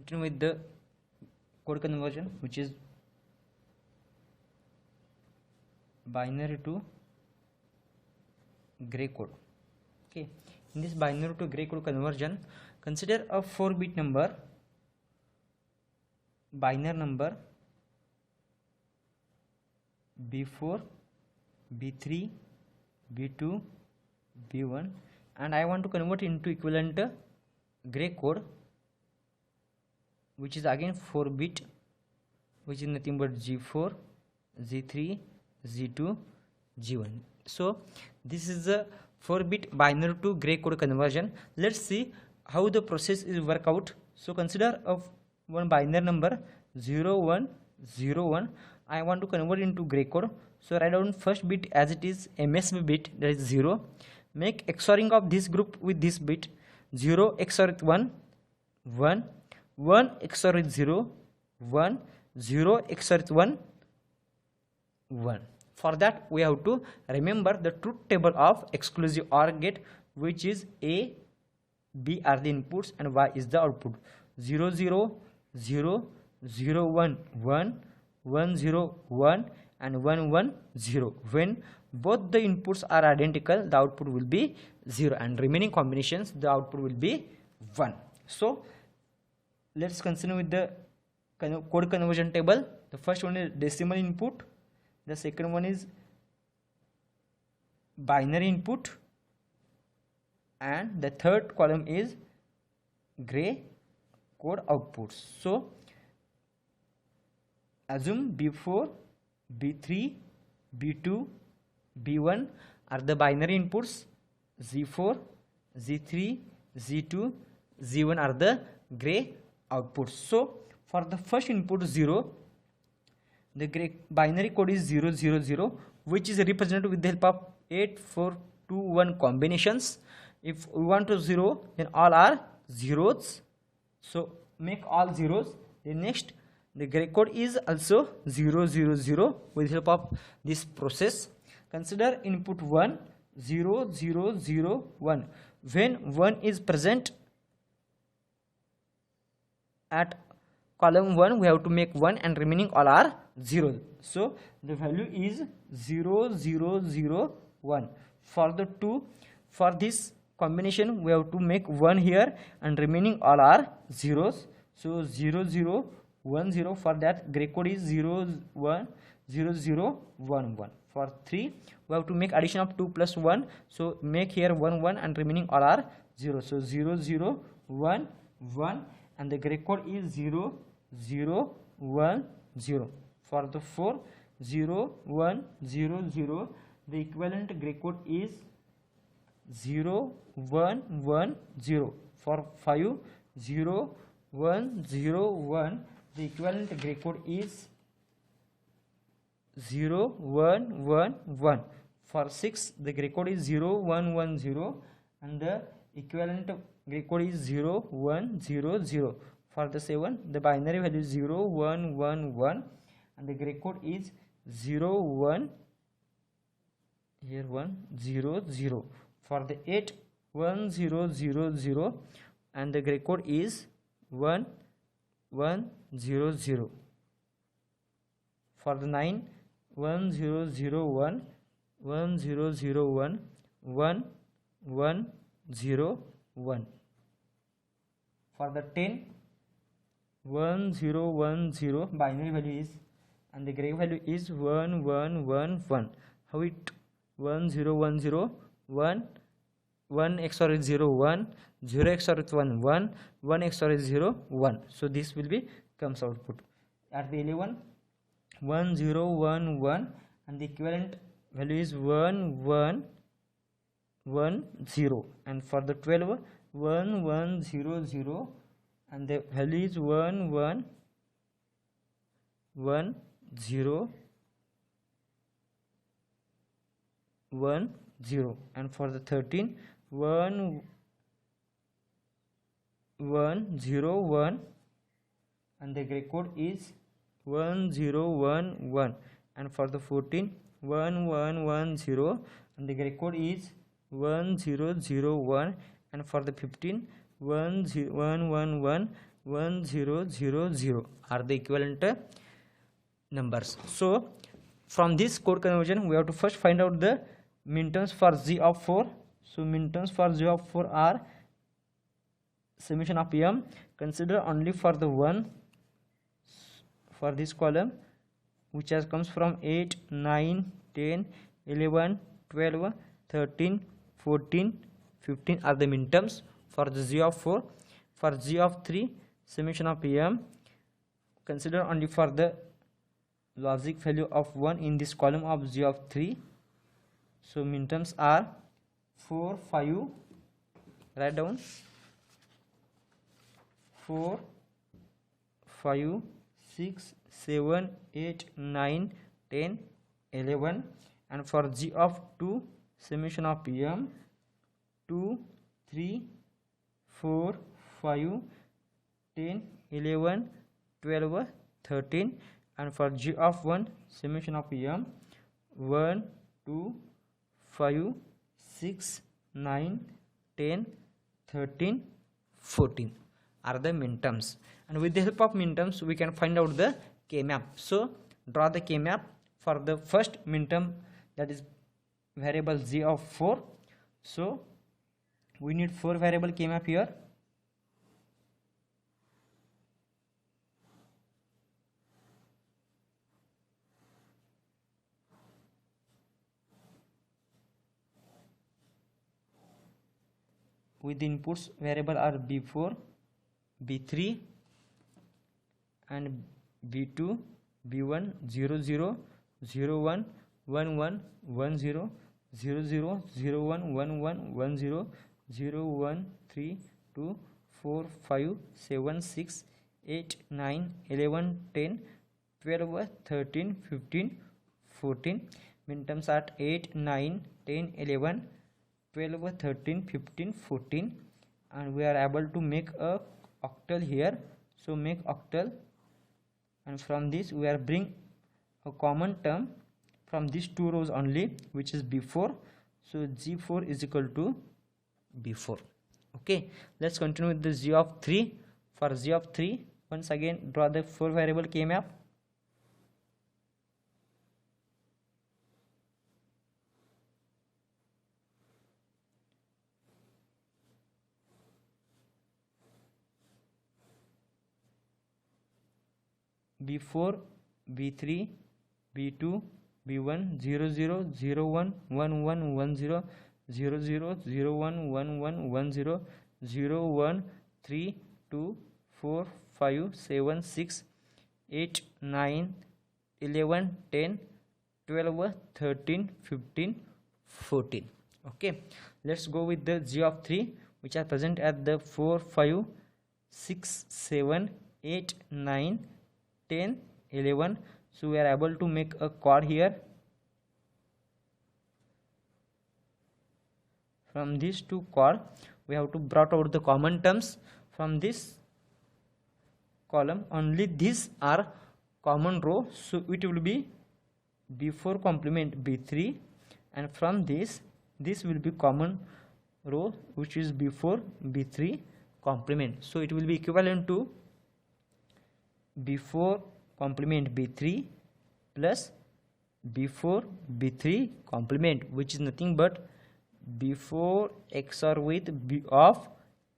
continue with the code conversion, which is binary to gray code. Okay, in this binary to gray code conversion, consider a 4-bit number, binary number B4, B3, B2, B1, and I want to convert into equivalent gray code, which is again 4-bit, which is nothing but G4, G3, G2, G1. So this is a 4-bit binary to gray code conversion. Let's see how the process is work out. So consider of one binary number 0101. I want to convert into gray code. So write down first bit as it is MSB bit, that is 0. Make XORing of this group with this bit. 0 XOR with 1, 1, 1 XOR with 0, 1, 0 XOR with 1, 1. For that we have to remember the truth table of exclusive OR gate, which is A, B are the inputs and Y is the output. 0 0 0 0 1 1 1 0 1 and 1 1 0. When both the inputs are identical, the output will be 0, and remaining combinations the output will be 1. So let's continue with the code conversion table. The first one is decimal input, the second one is binary input, and the third column is gray code outputs. So assume B4, B3, B2, B1 are the binary inputs, Z4, Z3, Z2, Z1 are the gray outputs. So for the first input 0, the gray binary code is 0 0 0, which is represented with the help of 8 4 2 1 combinations. If we want to 0, then all are zeros, so make all zeros. Then next the gray code is also 0 0 0 with help of this process. Consider input 1, 0 0 0 1. When 1 is present at column 1, we have to make 1 and remaining all are 0. So the value is 0 0 0 1. For the 2, for this combination we have to make 1 here and remaining all are zeros. So 0 0 1 0. For that gray code is 0 1 0 0 1 1. For 3 we have to make addition of 2 plus 1, so make here 1 1 and remaining all are 0. So 0 0 1 1, and the gray code is 0 0 1 0. For the 4, 0 1 0 0, the equivalent gray code is 0 1 1 0. For 5, 0 1 0 1, the equivalent gray code is 0 1 1 1. For 6, the gray code is 0 1 1 0, and the equivalent gray code is 0 1 0 0. For the 7, the binary value is 0 1 1 1, and the gray code is 0 1 here 1 0 0. For the 8, 1 0 0 0, and the gray code is 1 1 0 0. For the 9, 1 0 0 1 1 0 0 1 1 1 0 1. For the 10, 1 0 1 0, binary value is, and the gray value is 1 1 1 1. How it 1 0 1 0 1 1 XOR is 0 1 0 XOR is 1 1 1 XOR is 0 1. So this will be comes output. At the 11, 1 0 1 1, and the equivalent value is 1 1 1 0. And for the 12, 1 1 0 0, and the value is 1 1 1 0 1 0. And for the 13, 1 1 0 1, and the gray code is 1 0 1 1. And for the 14, 1 1 1 0, and the gray code is 1 0 0 1. And for the 15, 1 0 1 1 1 1 0 0 0 are the equivalent numbers. So from this code conversion we have to first find out the minterms for z of 4. So minterms for z of 4 are summation of m. Consider only for the one for this column which has comes from 8 9 10 11 12 13 14 15 are the minterms for the z of 4. For z of 3 summation of m, consider only for the logic value of 1 in this column of z of 3. So minterms are 4 5, write down 4 5 6 7 8 9 10 11. And for z of 2 summation of m 2 3 4 5 10 11 12 13. And for g of 1 summation of m 1 2 5 6 9 10 13 14 are the minterms. And with the help of minterms we can find out the k-map. So draw the k-map for the first minterm, that is variable z of 4. So we need 4 variable k-map here. With the inputs variable are b4, b3 and b2, b1 0 0 0 1 1 1 1 0 0 0 0 1 1 1 1 0 0 1 3 2 4 5 7 6 8 9 11 10 12 13 15 14. Minterms at 8 9 10 11 12 13 15 14. And we are able to make a octal here. So make octal, and from this we are bring a common term from these two rows only, which is b4. So g4 is equal to b4. Okay, let's continue with the z of 3. For z of 3, once again draw the 4 variable k-map. b4 b3 b2 b1 0 0 0 1 1 1 1 0 0 0 0 1 1 1 1 0 0 1 3 2 4 5 7 6 8 9 11 10 12 13 15 14. Okay, let's go with the z of 3, which are present at the 4 5 6 7 8 9 10 11. So we are able to make a chord here. From these two chord we have to brought out the common terms. From this column only these are common row, so it will be b4 complement b3, and from this will be common row, which is b4 b3 complement. So it will be equivalent to b4 complement b3 plus b4 b3 complement, which is nothing but b4 XOR with b of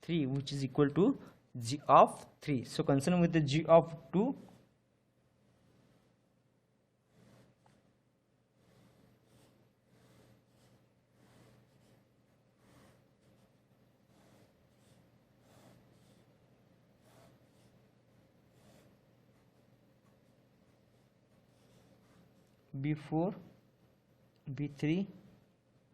3, which is equal to g of 3. So concern with the g of 2, b4 b3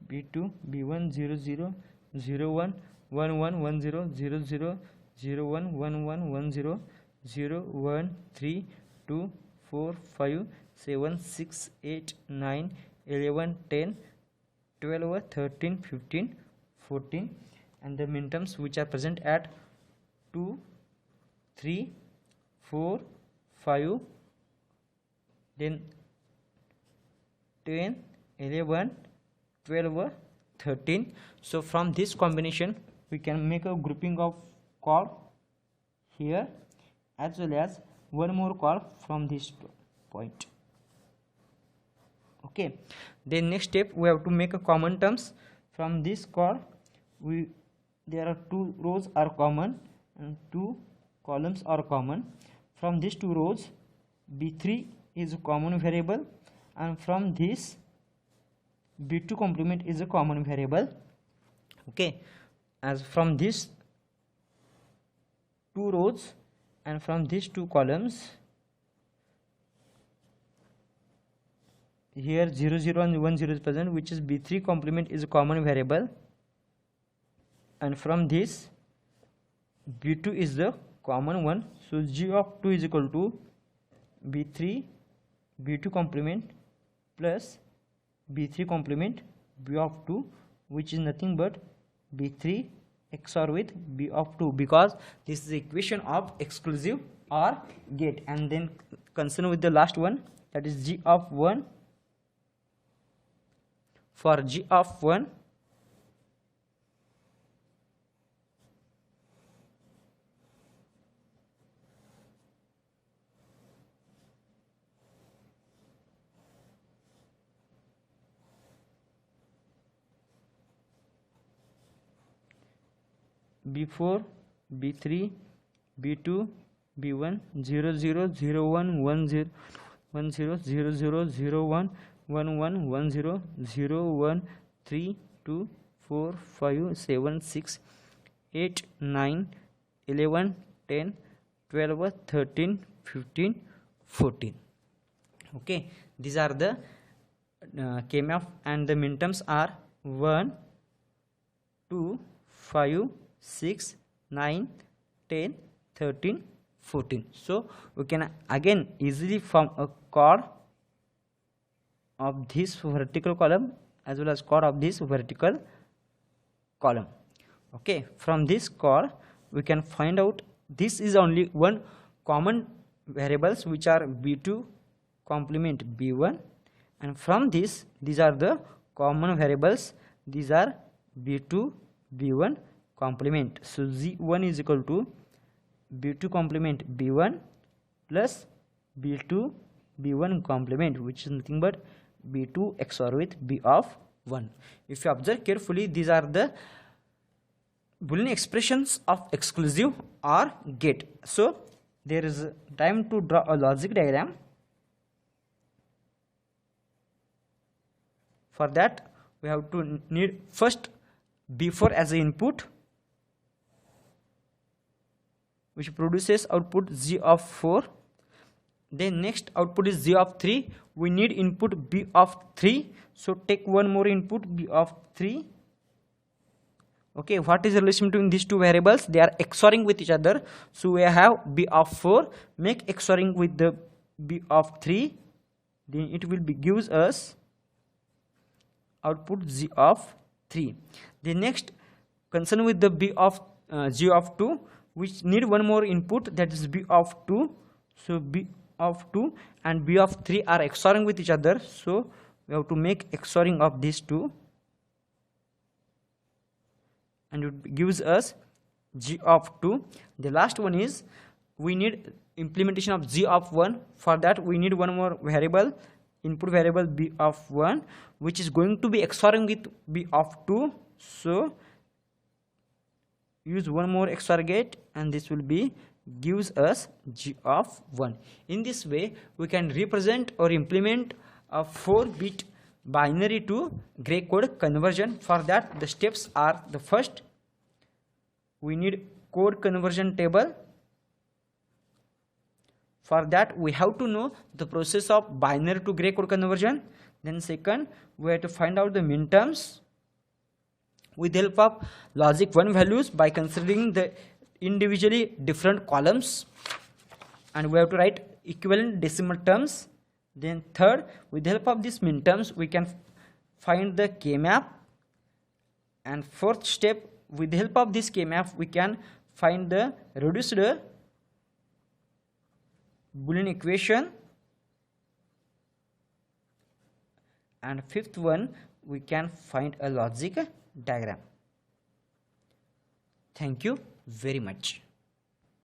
b2 b1 0 0 0 1 1 1 1 0 0 0 0 1 1 1 1 0 0 1 3 2 4 5 7 6 8 9 11 10 12 13 15 14. And the minterms which are present at 2 3 4 5, then 10 11 12 13. So from this combination we can make a grouping of chord here. as well as one more call from this point. Okay, then next step we have to make a common terms from this call. There are two rows are common and two columns are common. From these two rows, b3 is a common variable, and from this b2 complement is a common variable. Okay, as from these two rows and from these two columns, here 0 0 and 1 0 is present, which is b3 complement is a common variable, and from this b2 is the common one. So g of 2 is equal to b3 b2 complement plus b3 complement b of 2, which is nothing but b3 XOR with b of 2, because this is the equation of exclusive OR gate. And then concern with the last one, that is g of 1. For g of 1, b4 b3 b2 b1 0 0 0 1 1 0 1 0 0 0 0 1 1 1 1 0 0 1 3 2 4 5 7 6 8 9 11 10 12 13 15 14. Okay, these are the KMF, and the minterms are 1 2 5 6 9 10 13 14. So we can again easily form a chord of this vertical column as well as chord of this vertical column. Okay, from this chord we can find out this is only one common variables, which are b2 complement b1, and from this these are the common variables, these are b2 b1 complement. So z1 is equal to b2 complement b1 plus b2 b1 complement, which is nothing but b2 XOR with b of 1. If you observe carefully, these are the Boolean expressions of exclusive OR gate. So there is time to draw a logic diagram. For that we have to need first b4 as an input, which produces output z of 4. Then next output is z of 3. We need input b of 3. So take one more input b of 3. Okay, what is the relation between these two variables? They are XORing with each other. So we have b of 4, make XORing with the b of 3. Then it will gives us output z of 3. The next concern with the b of g of 2, which need one more input, that is b of 2. So b of 2 and b of 3 are XORing with each other. So we have to make XORing of these two, and it gives us g of 2. The last one is we need implementation of g of 1. For that we need one more variable, input variable b of 1, which is going to be XORing with b of 2. So use one more XOR gate, and this will be gives us g of 1. In this way we can represent or implement a 4-bit binary to gray code conversion. For that the steps are: the first, we need code conversion table. For that we have to know the process of binary to gray code conversion. Then second, we have to find out the minterms with the help of logic 1 values by considering the individually different columns, and we have to write equivalent decimal terms. Then third, with the help of these minterms we can find the KMAP, and fourth step, with the help of this KMAP we can find the reduced Boolean equation, and fifth one, we can find a logic diagram. Thank you very much.